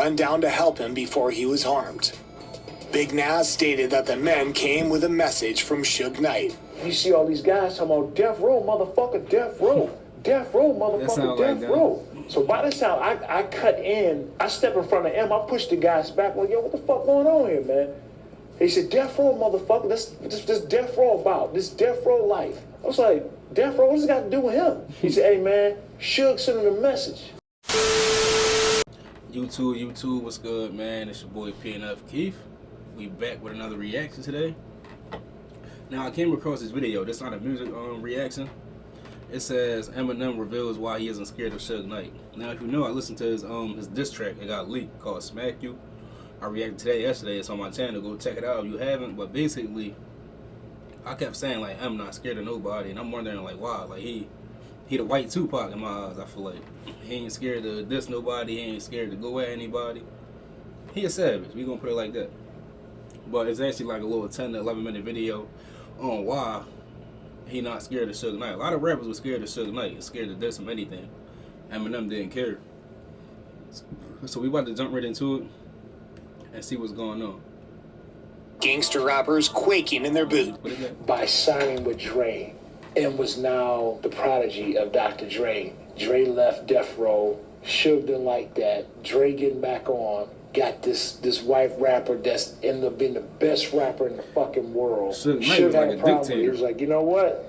run down to help him before he was harmed. Big Nas stated that the men came with a message from Suge Knight. You see all these guys talking about death row, motherfucker, death row. Death row, motherfucker, death row. So by the time I cut in, I step in front of him, I push the guys back, like, yo, what the fuck going on here, man? He said, death row, motherfucker, this death row about, this death row life. I was like, death row, what's it got to do with him? He said, hey, man, Suge sent him a message. YouTube, what's good, man? It's your boy PNF Keith. We back with another reaction today. Now, I came across this video. This is not a music reaction. It says Eminem reveals why he isn't scared of Suge Knight. Now, if you know, I listened to his diss track. It got leaked called Smack You. I reacted to that yesterday. It's on my channel. Go check it out if you haven't. But basically, I kept saying, like, I'm not scared of nobody. And I'm wondering, like, why? Like, he the white Tupac in my eyes, I feel like. He ain't scared to diss nobody. He ain't scared to go at anybody. He a savage. We gonna put it like that. But it's actually like a little 10 to 11 minute video on why he not scared of Suge Knight. A lot of rappers were scared of Suge Knight and scared to diss him anything. Eminem didn't care. So we about to jump right into it and see what's going on. Gangster rappers quaking in their boots. By signing with Dre, M was now the prodigy of Dr. Dre. Dre left Death Row. Suge didn't like that. Dre getting back on. Got this white rapper that's ended up being the best rapper in the fucking world. Suge had like a dictator. He was like, you know what?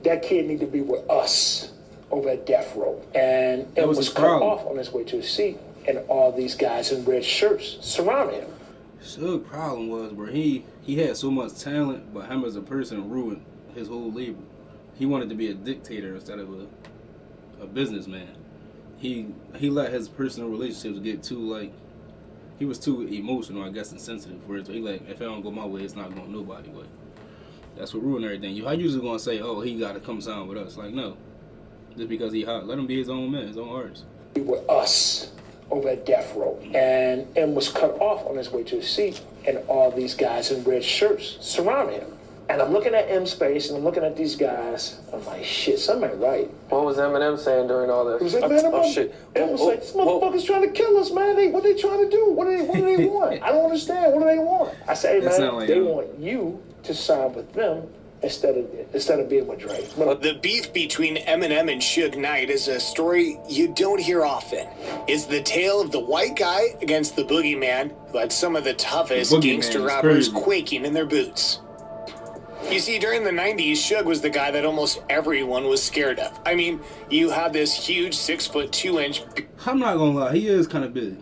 That kid need to be with us over at Death Row. And it was cut off on his way to his seat. And all these guys in red shirts surrounded him. Suge's problem was, bro, he had so much talent, but him as a person ruined his whole label. He wanted to be a dictator instead of a businessman. He let his personal relationships get too, like, he was too emotional, I guess, and sensitive. Whereas he like, if it don't go my way, it's not going nobody way. That's what ruined everything. How you just gonna say, oh, he gotta come sign with us? Like, no. Just because he hot. Let him be his own man, his own artist. Be with us over at Death Row. And M was cut off on his way to his seat. And all these guys in red shirts surrounded him. And I'm looking at M's face, and I'm looking at these guys. I'm like, shit, something ain't right. What was Eminem saying during all this? He was like, man, shit. M was like, this motherfucker's trying to kill us, man. What they trying to do? What do they want? I don't understand. What do they want? I say, hey, man, like they want you to sign with them instead of being with Dre. The beef between Eminem and Suge Knight is a story you don't hear often. It's the tale of the white guy against the boogeyman who had some of the toughest gangster rappers quaking in their boots. You see, during the 90s, Suge was the guy that almost everyone was scared of. I mean, you had this huge 6'2". I'm not gonna lie, he is kind of big.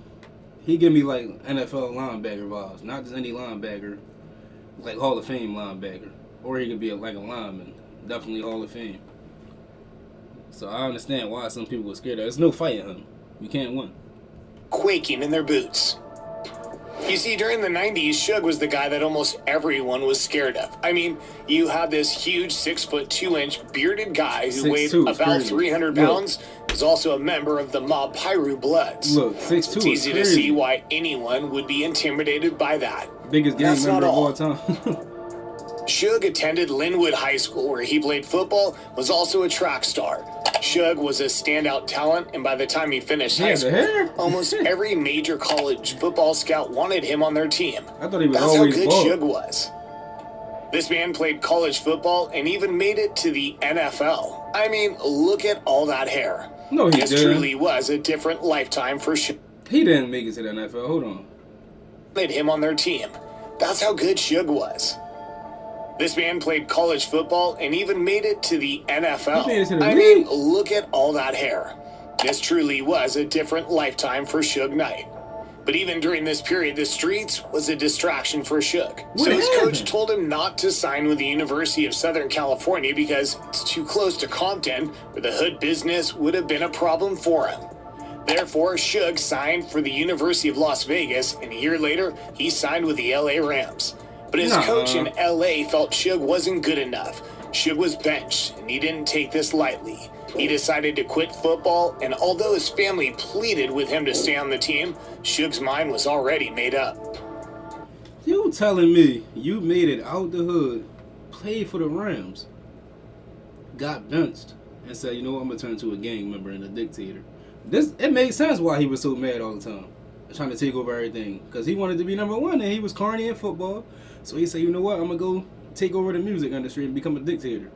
He give me like NFL linebacker vibes, not just any linebacker, like Hall of Fame linebacker, or he could be like a lineman, definitely Hall of Fame. So I understand why some people were scared of. There's no fighting him. You can't win. Quaking in their boots. You see, during the 90s, Suge was the guy that almost everyone was scared of. I mean, you had this huge 6'2" bearded guy who weighed about 300 pounds, was also a member of the mob Pyru Bloods. Look, 6'2" It's easy to see why anyone would be intimidated by that. Biggest gang member of all time. Suge attended Linwood High School, where he played football, was also a track star. Suge was a standout talent, and by the time he finished high school, almost every major college football scout wanted him on their team. I thought he was That's always how good bald. Suge was. This man played college football and even made it to the NFL. I mean, look at all that hair. No, he This didn't. truly was a different lifetime for Suge. He didn't make it to the NFL. Hold on. Wanted him on their team. That's how good Suge was. This man played college football and even made it to the NFL. I mean, look at all that hair. This truly was a different lifetime for Suge Knight. But even during this period, the streets was a distraction for Suge. So his coach told him not to sign with the University of Southern California because it's too close to Compton, where the hood business would have been a problem for him. Therefore, Suge signed for the University of Las Vegas, and a year later, he signed with the LA Rams. But his coach in LA felt Suge wasn't good enough. Suge was benched, and he didn't take this lightly. He decided to quit football, and although his family pleaded with him to stay on the team, Suge's mind was already made up. You telling me you made it out the hood, played for the Rams, got benched, and said, you know what, I'm going to turn into a gang member and a dictator. It made sense why he was so mad all the time. trying to take over everything. Because he wanted to be number one, and he was corny in football. So he said, you know what, I'm going to go take over the music industry and become a dictator.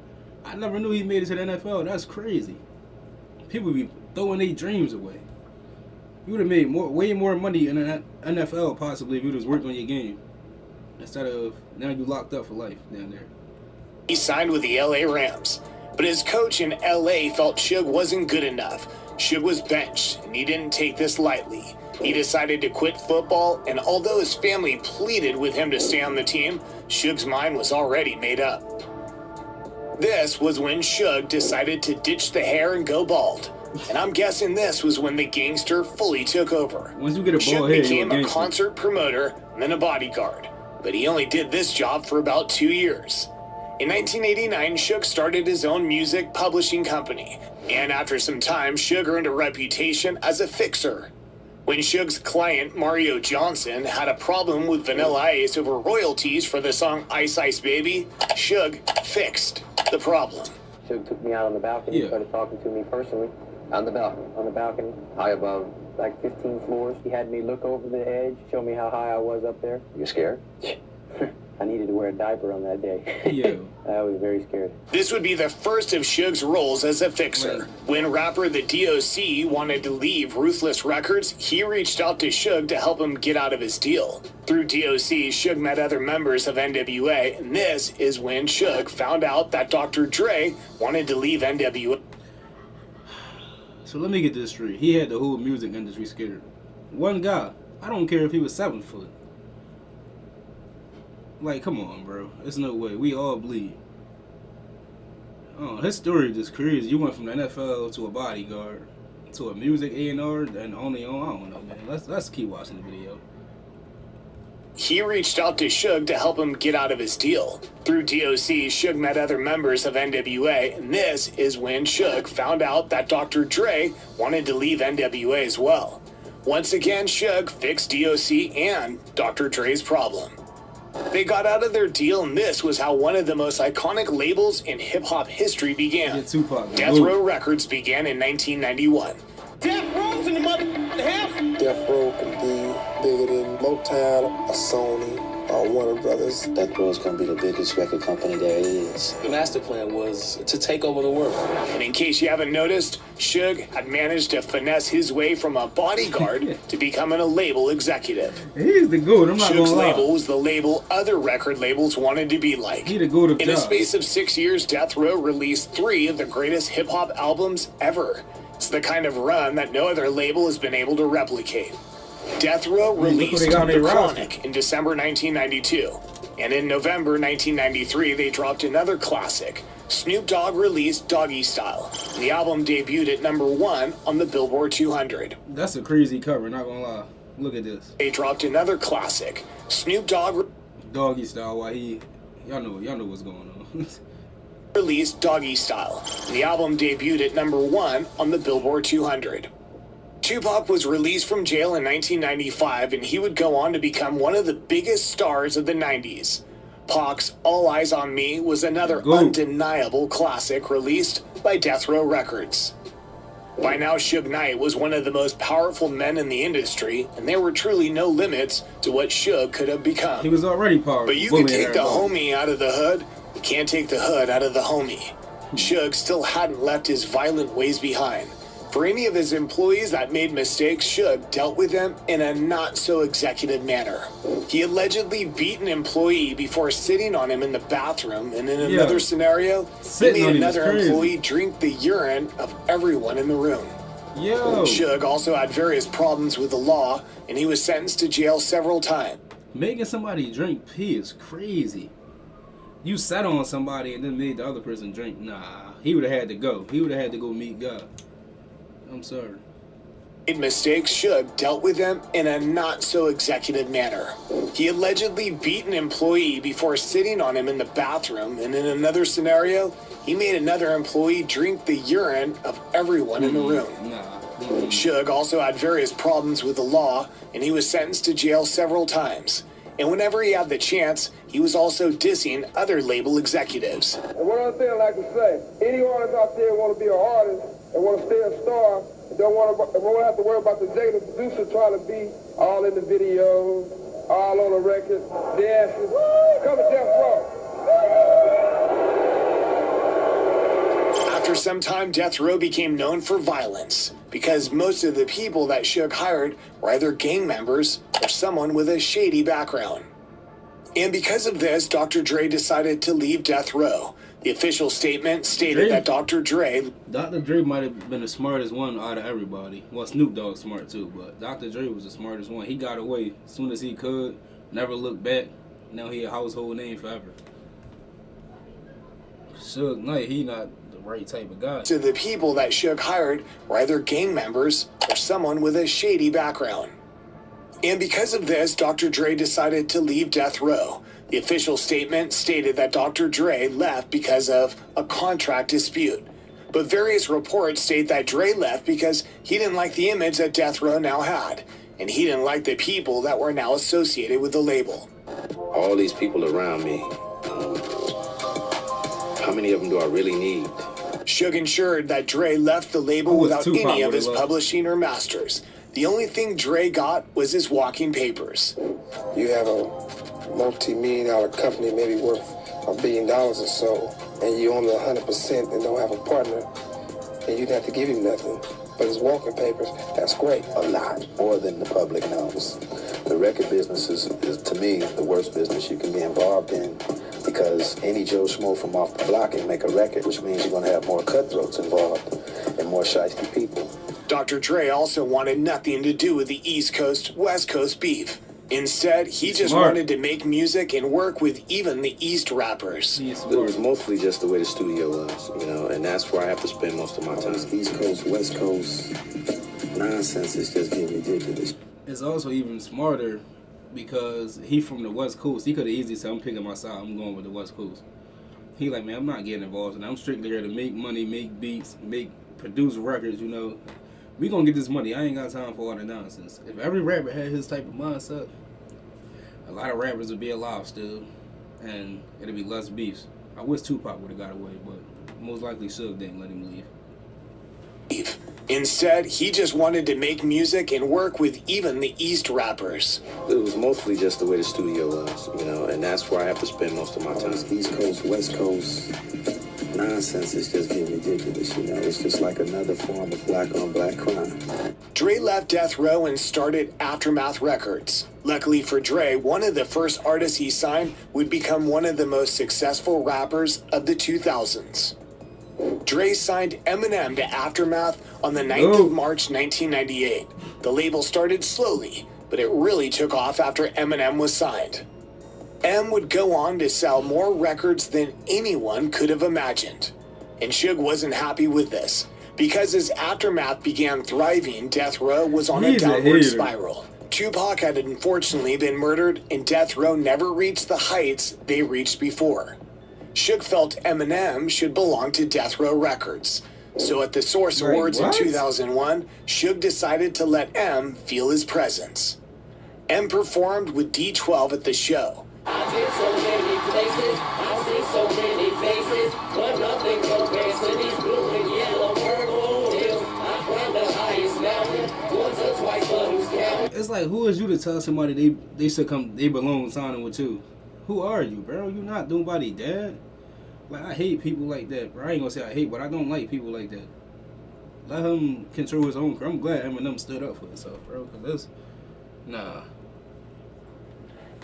I never knew he made it to the NFL. That's crazy. People be throwing their dreams away. You would have made way more money in the NFL possibly if you just worked on your game. Instead of, now you locked up for life down there. He signed with the LA Rams, but his coach in LA felt Suge wasn't good enough. Suge was benched, and he didn't take this lightly. He decided to quit football, and although his family pleaded with him to stay on the team, Suge's mind was already made up. This was when Suge decided to ditch the hair and go bald. And I'm guessing this was when the gangster fully took over. Once you get a bald Suge head, became you're a concert promoter and then a bodyguard. But he only did this job for about 2 years. In 1989, Suge started his own music publishing company. And after some time, Suge earned a reputation as a fixer. When Suge's client, Mario Johnson, had a problem with Vanilla Ice over royalties for the song Ice Ice Baby, Suge fixed the problem. Suge took me out on the balcony and started talking to me personally. On the balcony. On the balcony. High above. Like 15 floors. He had me look over the edge, show me how high I was up there. You scared? I needed to wear a diaper on that day. Yeah. I was very scared. This would be the first of Suge's roles as a fixer. When rapper the DOC wanted to leave Ruthless Records, he reached out to Suge to help him get out of his deal. Through DOC, Suge met other members of NWA, and this is when Suge found out that Dr. Dre wanted to leave NWA. So let me get this straight. He had the whole music industry scared. One guy. I don't care if he was 7 foot. Like, come on, bro. There's no way. We all bleed. Oh, his story is just crazy. You went from the NFL to a bodyguard to a music A&R and only on. I don't know, man. Let's keep watching the video. He reached out to Suge to help him get out of his deal. Through DOC, Suge met other members of NWA, and this is when Suge found out that Dr. Dre wanted to leave NWA as well. Once again, Suge fixed DOC and Dr. Dre's problem. They got out of their deal, and this was how one of the most iconic labels in hip-hop history began. Death Row Records began in 1991. Death Row's in the house. Death Row can be bigger than Motown or Sony or Warner Brothers. Death Row is going to be the biggest record company there is. The master plan was to take over the world. And in case you haven't noticed, Suge had managed to finesse his way from a bodyguard to becoming a label executive. He's the GOAT, I'm not Suge's gonna lie. label was the label other record labels wanted to be like. He the GOAT of In a jobs. space of 6 years, Death Row released 3 of the greatest hip-hop albums ever. It's the kind of run that no other label has been able to replicate. Death Row released The Chronic in December 1992. And in November 1993, they dropped another classic. Snoop Dogg released Doggy Style. The album debuted at #1 on the Billboard 200. That's a crazy cover, not gonna lie. Look at this. They dropped another classic. Snoop Dogg Doggy Style, why he... Y'all know what's going on. released Doggy Style. The album debuted at #1 on the Billboard 200. Tupac was released from jail in 1995, and he would go on to become one of the biggest stars of the 90s. Pac's All Eyes on Me was another undeniable classic released by Death Row Records. By now, Suge Knight was one of the most powerful men in the industry, and there were truly no limits to what Suge could have become. He was already powerful. But you can take the homie out of the hood, you can't take the hood out of the homie. Suge still hadn't left his violent ways behind. For any of his employees that made mistakes, Suge dealt with them in a not-so-executive manner. He allegedly beat an employee before sitting on him in the bathroom, and in another scenario, he made another employee drink the urine of everyone in the room. Suge also had various problems with the law, and he was sentenced to jail several times. Making somebody drink pee is crazy. You sat on somebody and then made the other person drink. Nah, he would have had to go. He would have had to go meet God. I'm sorry. Made mistakes, Suge dealt with them in a not-so-executive manner. He allegedly beat an employee before sitting on him in the bathroom, and in another scenario, he made another employee drink the urine of everyone in the room. Suge also had various problems with the law, and he was sentenced to jail several times. And whenever he had the chance, he was also dissing other label executives. And one other thing I'd like to say, any artist out there want to be an artist and want to stay a star and don't want to have to worry about the executive producer trying to be all in the videos, all on the record. Yeah, come to Death Row. After some time, Death Row became known for violence because most of the people that Suge hired were either gang members or someone with a shady background. And because of this, Dr. Dre decided to leave Death Row. The official statement stated that Dr. Dre might have been the smartest one out of everybody. Well, Snoop Dogg's smart too, but Dr. Dre was the smartest one. He got away as soon as he could, never looked back. Now he a household name forever. Suge Knight, he not the right type of guy. To the people that Suge hired were either gang members or someone with a shady background. And because of this, Dr. Dre decided to leave Death Row. The official statement stated that Dr. Dre left because of a contract dispute. But various reports state that Dre left because he didn't like the image that Death Row now had, and he didn't like the people that were now associated with the label. All these people around me, how many of them do I really need? Suge ensured that Dre left the label without any of his publishing or masters. The only thing Dre got was his walking papers. You have a multi-million-dollar company, maybe worth $1 billion or so, and you own it 100% and don't have a partner, and you'd have to give him nothing. But his walking papers, that's great. A lot more than the public knows. The record business is, to me, the worst business you can be involved in, because any Joe Schmo from off the block can make a record, which means you're going to have more cutthroats involved and more shiesty people. Dr. Dre also wanted nothing to do with the East Coast, West Coast beef. Instead, he just wanted to make music and work with even the East rappers. It was mostly just the way the studio was, and that's where I have to spend most of my time. East Coast, West Coast nonsense is just getting ridiculous. It's also even smarter because he from the West Coast. He could have easily said, I'm picking my side, I'm going with the West Coast. He like, man, I'm not getting involved, and I'm strictly here to make money, make beats, produce records, We gonna get this money. I ain't got time for all the nonsense. If every rapper had his type of mindset, a lot of rappers would be alive still, and it'd be less beefs. I wish Tupac would have got away, but most likely Suge didn't let him leave. Instead, he just wanted to make music and work with even the East rappers. It was mostly just the way the studio was, and that's where I have to spend most of my time. East Coast, West Coast nonsense is just getting ridiculous, It's just like another form of black-on-black crime. Dre left Death Row and started Aftermath Records. Luckily for Dre, one of the first artists he signed would become one of the most successful rappers of the 2000s. Dre signed Eminem to Aftermath on the 9th of March 1998. The label started slowly, but it really took off after Eminem was signed. M would go on to sell more records than anyone could have imagined. And Suge wasn't happy with this. Because as Aftermath began thriving, Death Row was on a downward spiral. Tupac had unfortunately been murdered, and Death Row never reached the heights they reached before. Suge felt Eminem should belong to Death Row Records. So at the Source Awards in 2001, Suge decided to let M feel his presence. M performed with D12 at the show. I've been so many places, I've seen so many faces, but nothing compares to these blue and yellow purple hills. I climbed the highest mountain once or twice, but who's counting? It's like, who is you to tell somebody they belong signing with you? Who are you, bro? You not nobody dad. Like, I hate people like that, bro. I ain't gonna say I hate, but I don't like people like that. Let him control his own career. I'm glad Eminem stood up for himself, bro, because this, nah.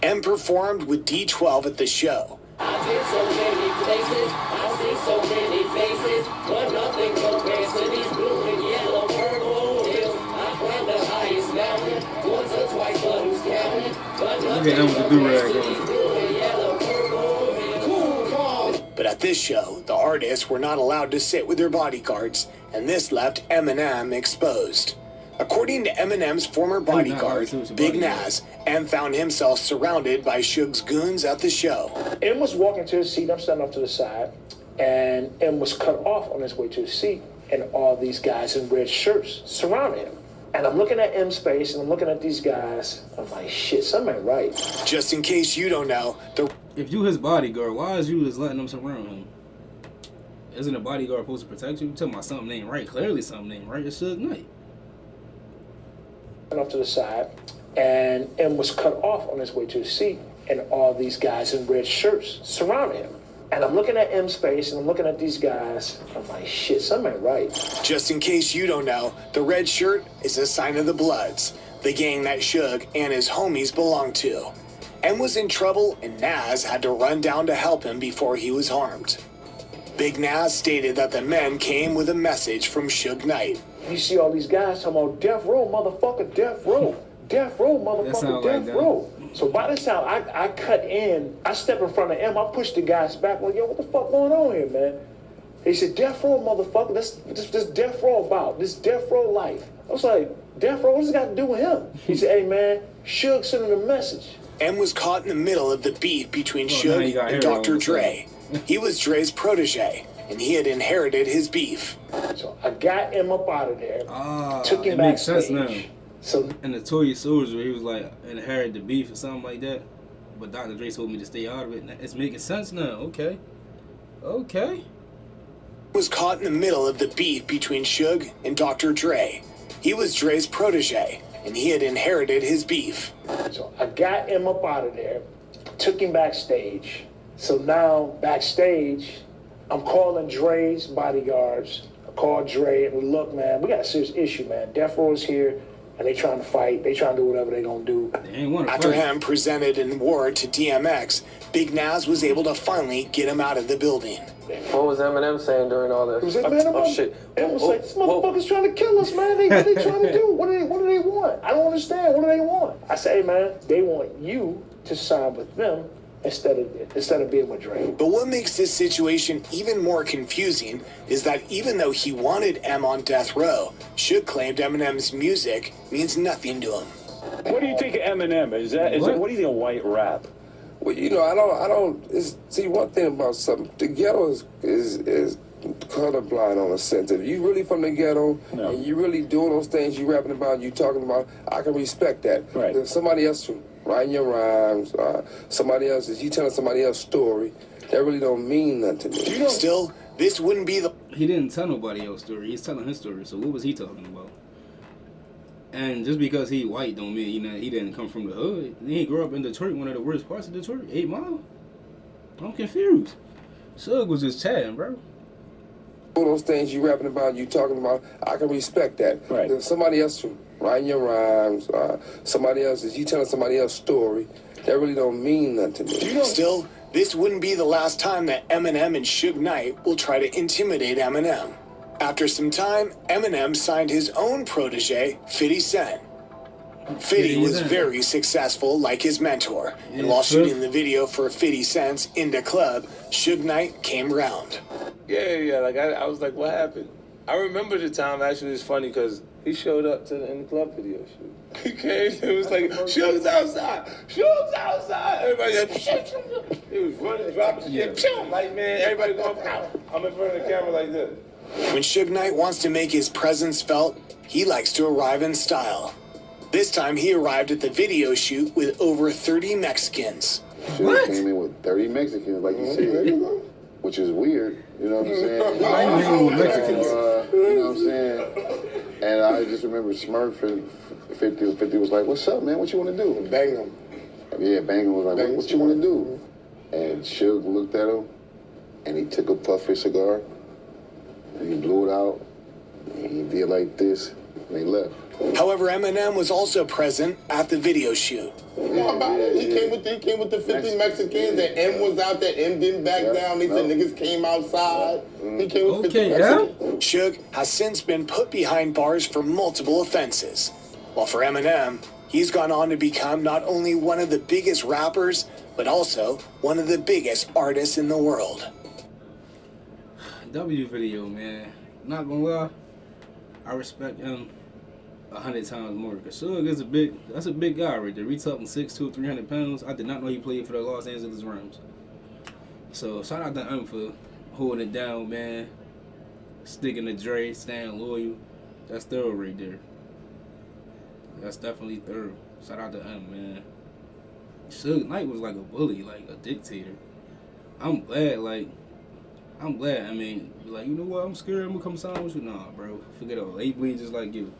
M performed with D12 at the show. I've been so many places, I've seen so many faces, but nothing compares to these blue and yellow purple hills. I climbed the highest mountain once or twice, but who's counting? But nothing compares to these blue and yellow purple hills. But at this show, the artists were not allowed to sit with their bodyguards, and this left Eminem exposed. According to Eminem's former bodyguard, Big Nas, M found himself surrounded by Suge's goons at the show. M was walking to his seat, I'm standing off to the side, and M was cut off on his way to his seat, and all these guys in red shirts surrounded him. And I'm looking at M's face, and I'm looking at these guys, I'm like, shit, something ain't right. Just in case you don't know, if you his bodyguard, why is you just letting them surround him? Isn't a bodyguard supposed to protect you? You talking about something ain't right. Clearly something ain't right. It's Suge Knight. Off to the side, and M was cut off on his way to his seat, and all these guys in red shirts surrounded him. And I'm looking at M's face, and I'm looking at these guys. I'm like, shit, something ain't right. Just in case you don't know, the red shirt is a sign of the Bloods, the gang that Suge and his homies belonged to. M was in trouble, and Nas had to run down to help him before he was harmed. Big Nas stated that the men came with a message from Suge Knight. You see all these guys talking about death row, motherfucker, death row. Death row, motherfucker, death row. So by this time, I cut in, I step in front of M, I push the guys back, like, yo, what the fuck going on here, man? He said, death row, motherfucker, this death row about, this death row life. I was like, death row, what's this got to do with him? He said, hey, man, Suge sent him a message. M was caught in the middle of the beef between Suge and Dr. Dre. He was Dre's protege, and he had inherited his beef. So I got him up out of there, took him it makes backstage. sense now. So in the Toya Soldier, he was like inherited the beef or something like that. But Dr. Dre told me to stay out of it. It's making sense now. Okay. Was caught in the middle of the beef between Suge and Dr. Dre. He was Dre's protege, and he had inherited his beef. So I got him up out of there, took him backstage. So now backstage, I'm calling Dre's bodyguards. I called Dre and look, man, we got a serious issue, man. Death Row's here. And they trying to fight. They trying to do whatever they gonna do. After him presented an award to DMX, Big Nas was able to finally get him out of the building. What was Eminem saying during all this? He was like, man, shit. Em was like, this motherfucker's trying to kill us, man. What they trying to do? What do they want? I don't understand. What do they want? I say, hey, man, they want you to side with them instead of being with Dre. But what makes this situation even more confusing is that even though he wanted M on death row, Suge claimed Eminem's music means nothing to him. What do you think of Eminem? What do you think of white rap? Well, you know, I don't. See, one thing about something, the ghetto is colorblind on a sense. If you really from the ghetto and you really doing those things you rapping about, you talking about, I can respect that. Right. If somebody else writing your rhymes, somebody else, you telling somebody else's story, that really don't mean nothing to me. Still, this wouldn't be the... He didn't tell nobody else's story. He's telling his story. So what was he talking about? And just because he white don't mean he didn't come from the hood. He grew up in Detroit, one of the worst parts of Detroit, 8 Mile. I'm confused. Suge was just chatting, bro. All those things you rapping about, you talking about, I can respect that. Right. If somebody else writing your rhymes, somebody else, you telling somebody else's story, that really don't mean nothing to me. Still, this wouldn't be the last time that Eminem and Suge Knight will try to intimidate Eminem. After some time, Eminem signed his own protege, 50 Cent. 50 was very successful like his mentor, and while shooting the video for 50 Cent's Inda Club, Suge Knight came round. Yeah, like I was like, what happened? I remember the time, actually, it's funny because he showed up to the In the Club video shoot. He came, it was like, Suge's outside! Suge's outside! Everybody like, shit. He was running, dropping shit, like, man, everybody going, I'm in front of the camera like this. When Suge Knight wants to make his presence felt, he likes to arrive in style. This time he arrived at the video shoot with over 30 Mexicans. Suge came in with 30 Mexicans, like you said, which is weird, you know what I'm saying? You know what I'm saying? And I just remember Smurf and 50 was like, what's up, man? What you want to do? Bang them. Yeah, Bang was like, what you want to do? And Suge looked at him, and he took a puff of his cigar, and he blew it out, and he did like this, and he left. However, Eminem was also present at the video shoot. He came with the 50 Mexicans, and M was out there. M didn't back down. They said niggas came outside. He came with 50 Mexicans. Suge has since been put behind bars for multiple offenses. While for Eminem, he's gone on to become not only one of the biggest rappers, but also one of the biggest artists in the world. W video, man. Not gonna lie, I respect him 100 times more. Because Suge is that's a big guy right there. We talking 6'2", 300 pounds. I did not know he played for the Los Angeles Rams. So shout out to him for holding it down, man. Sticking to Dre, staying loyal. That's thorough right there. That's definitely thorough. Shout out to him, man. Suge Knight was like a bully, like a dictator. I'm glad, I mean, like, you know what, I'm scared I'm gonna come sign with you. Nah, bro, forget all. They bleed just like you.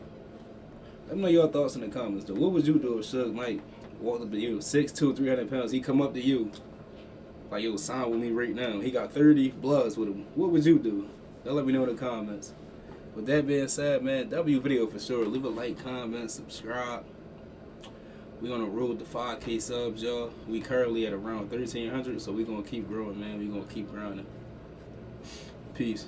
Let me know your thoughts in the comments, though. What would you do if Suge Knight walked up to you, 6'2", 300 pounds, he come up to you, like, yo, sign with me right now. He got 30 bloods with him. What would you do? Y'all let me know in the comments. With that being said, man, W video for sure. Leave a like, comment, subscribe. We on the road to 5K subs, y'all. We currently at around 1,300, so we gonna keep growing, man. We gonna keep grinding. Peace.